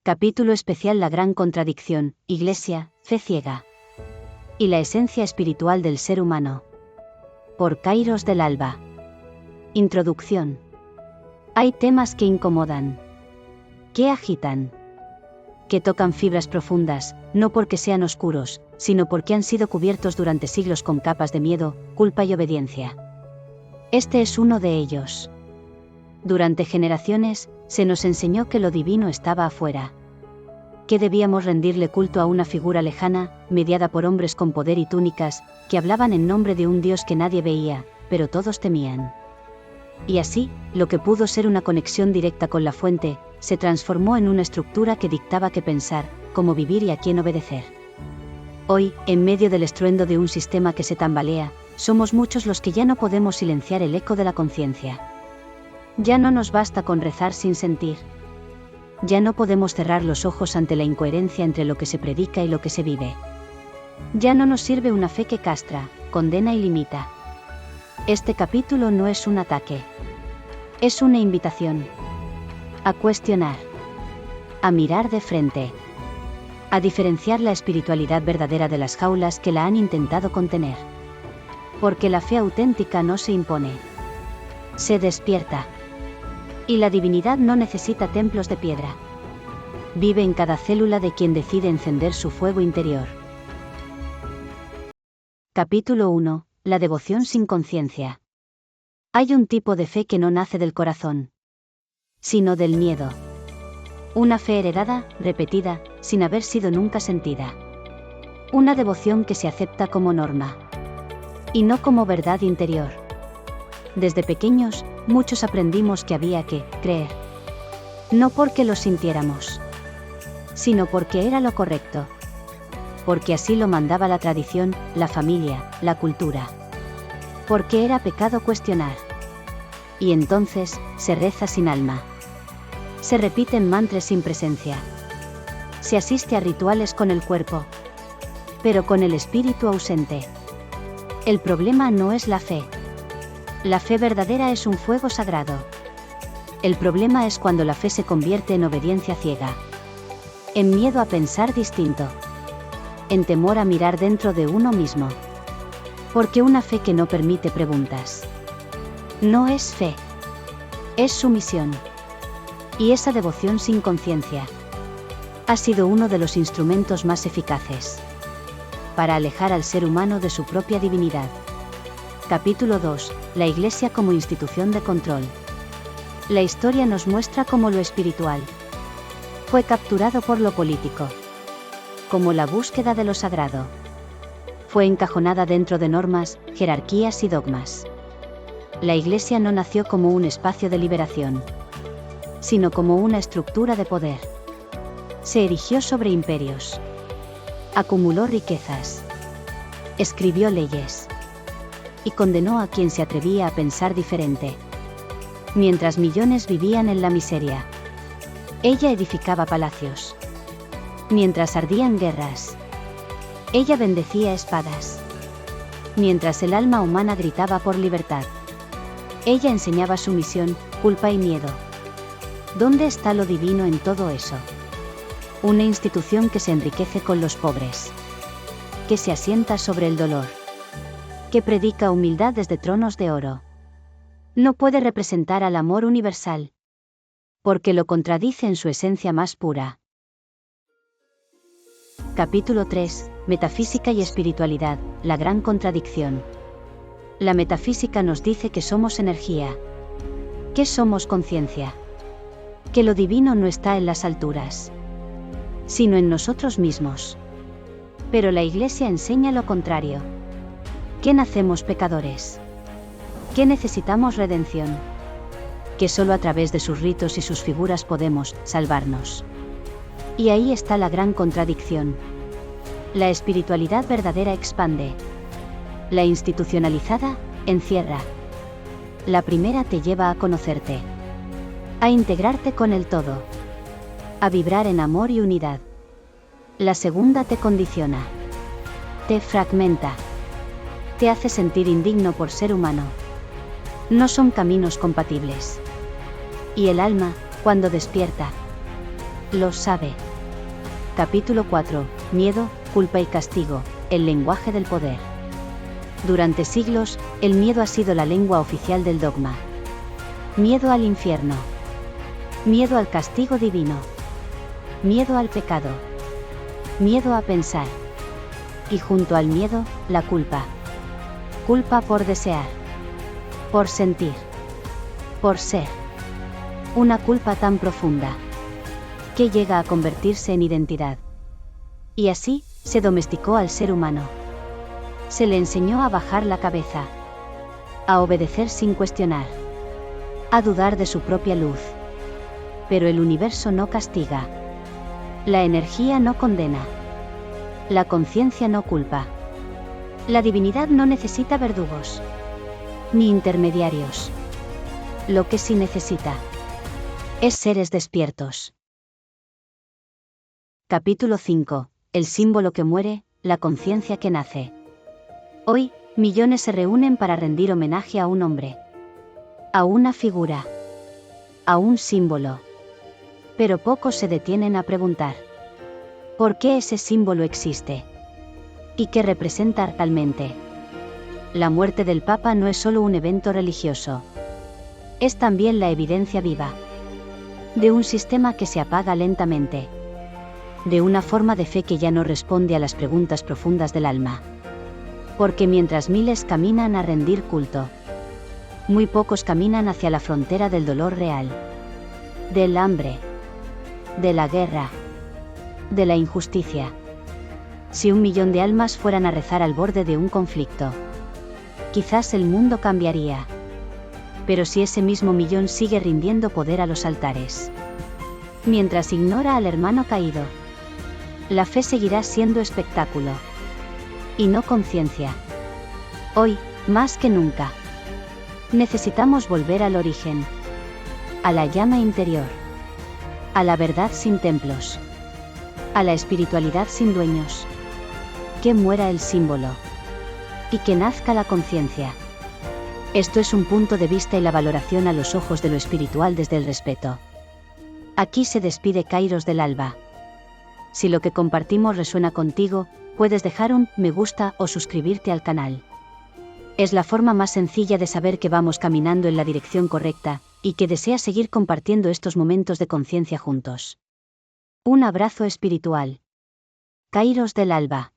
Capítulo especial: La gran contradicción, Iglesia, fe ciega. Y la esencia espiritual del ser humano. Por Kairos del Alba. Introducción. Hay temas que incomodan, que agitan, que tocan fibras profundas, no porque sean oscuros, sino porque han sido cubiertos durante siglos con capas de miedo, culpa y obediencia. Este es uno de ellos. Durante generaciones, se nos enseñó que lo divino estaba afuera, que debíamos rendirle culto a una figura lejana, mediada por hombres con poder y túnicas, que hablaban en nombre de un Dios que nadie veía, pero todos temían. Y así, lo que pudo ser una conexión directa con la fuente, se transformó en una estructura que dictaba qué pensar, cómo vivir y a quién obedecer. Hoy, en medio del estruendo de un sistema que se tambalea, somos muchos los que ya no podemos silenciar el eco de la conciencia. Ya no nos basta con rezar sin sentir. Ya no podemos cerrar los ojos ante la incoherencia entre lo que se predica y lo que se vive. Ya no nos sirve una fe que castra, condena y limita. Este capítulo no es un ataque. Es una invitación a cuestionar, a mirar de frente, a diferenciar la espiritualidad verdadera de las jaulas que la han intentado contener. Porque la fe auténtica no se impone, se despierta. Y la divinidad no necesita templos de piedra. Vive en cada célula de quien decide encender su fuego interior. Capítulo 1. La devoción sin conciencia. Hay un tipo de fe que no nace del corazón, sino del miedo. Una fe heredada, repetida, sin haber sido nunca sentida. Una devoción que se acepta como norma, y no como verdad interior. Desde pequeños, muchos aprendimos que había que creer. No porque lo sintiéramos, sino porque era lo correcto. Porque así lo mandaba la tradición, la familia, la cultura. Porque era pecado cuestionar. Y entonces, se reza sin alma. Se repiten mantras sin presencia. Se asiste a rituales con el cuerpo, pero con el espíritu ausente. El problema no es la fe. La fe verdadera es un fuego sagrado. El problema es cuando la fe se convierte en obediencia ciega, en miedo a pensar distinto, en temor a mirar dentro de uno mismo. Porque una fe que no permite preguntas no es fe, es sumisión. Y esa devoción sin conciencia ha sido uno de los instrumentos más eficaces para alejar al ser humano de su propia divinidad. Capítulo 2. La Iglesia como institución de control. La historia nos muestra cómo lo espiritual fue capturado por lo político, como la búsqueda de lo sagrado fue encajonada dentro de normas, jerarquías y dogmas. La Iglesia no nació como un espacio de liberación, sino como una estructura de poder. Se erigió sobre imperios, acumuló riquezas, escribió leyes, y condenó a quien se atrevía a pensar diferente. Mientras millones vivían en la miseria, ella edificaba palacios. Mientras ardían guerras, ella bendecía espadas. Mientras el alma humana gritaba por libertad, ella enseñaba sumisión, culpa y miedo. ¿Dónde está lo divino en todo eso? Una institución que se enriquece con los pobres, que se asienta sobre el dolor, que predica humildad desde tronos de oro. No puede representar al amor universal, porque lo contradice en su esencia más pura. Capítulo 3. Metafísica y espiritualidad, la gran contradicción. La metafísica nos dice que somos energía, que somos conciencia, que lo divino no está en las alturas, sino en nosotros mismos. Pero la Iglesia enseña lo contrario. Que nacemos pecadores, que necesitamos redención, que solo a través de sus ritos y sus figuras podemos salvarnos. Y ahí está la gran contradicción. La espiritualidad verdadera expande. La institucionalizada encierra. La primera te lleva a conocerte, a integrarte con el todo, a vibrar en amor y unidad. La segunda te condiciona, te fragmenta, te hace sentir indigno por ser humano. No son caminos compatibles. Y el alma, cuando despierta, Lo sabe. Capítulo 4. Miedo, culpa y castigo, el lenguaje del poder. Durante siglos, el miedo ha sido la lengua oficial del dogma. Miedo al infierno. Miedo al castigo divino. Miedo al pecado. Miedo a pensar. Y junto al miedo, la culpa. Culpa por desear. Por sentir. Por ser. Una culpa tan profunda que llega a convertirse en identidad. Y así, se domesticó al ser humano. Se le enseñó a bajar la cabeza, a obedecer sin cuestionar, a dudar de su propia luz. Pero el universo no castiga. La energía no condena. La conciencia no culpa. La divinidad no necesita verdugos, ni intermediarios. Lo que sí necesita es seres despiertos. Capítulo 5. El símbolo que muere, la conciencia que nace. Hoy, millones se reúnen para rendir homenaje a un hombre, a una figura, a un símbolo. Pero pocos se detienen a preguntar: ¿por qué ese símbolo existe? ¿Y qué representa realmente? La muerte del Papa no es solo un evento religioso. Es también la evidencia viva de un sistema que se apaga lentamente, de una forma de fe que ya no responde a las preguntas profundas del alma. Porque mientras miles caminan a rendir culto, muy pocos caminan hacia la frontera del dolor real, del hambre, de la guerra, de la injusticia. Si 1 millón de almas fueran a rezar al borde de un conflicto, quizás el mundo cambiaría. Pero si ese mismo millón sigue rindiendo poder a los altares, mientras ignora al hermano caído, la fe seguirá siendo espectáculo, y no conciencia. Hoy, más que nunca, necesitamos volver al origen, a la llama interior, a la verdad sin templos, a la espiritualidad sin dueños. Que muera el símbolo, y que nazca la conciencia. Esto es un punto de vista y la valoración a los ojos de lo espiritual desde el respeto. Aquí se despide Kairos del Alba. Si lo que compartimos resuena contigo, puedes dejar un me gusta o suscribirte al canal. Es la forma más sencilla de saber que vamos caminando en la dirección correcta, y que deseas seguir compartiendo estos momentos de conciencia juntos. Un abrazo espiritual. Kairos del Alba.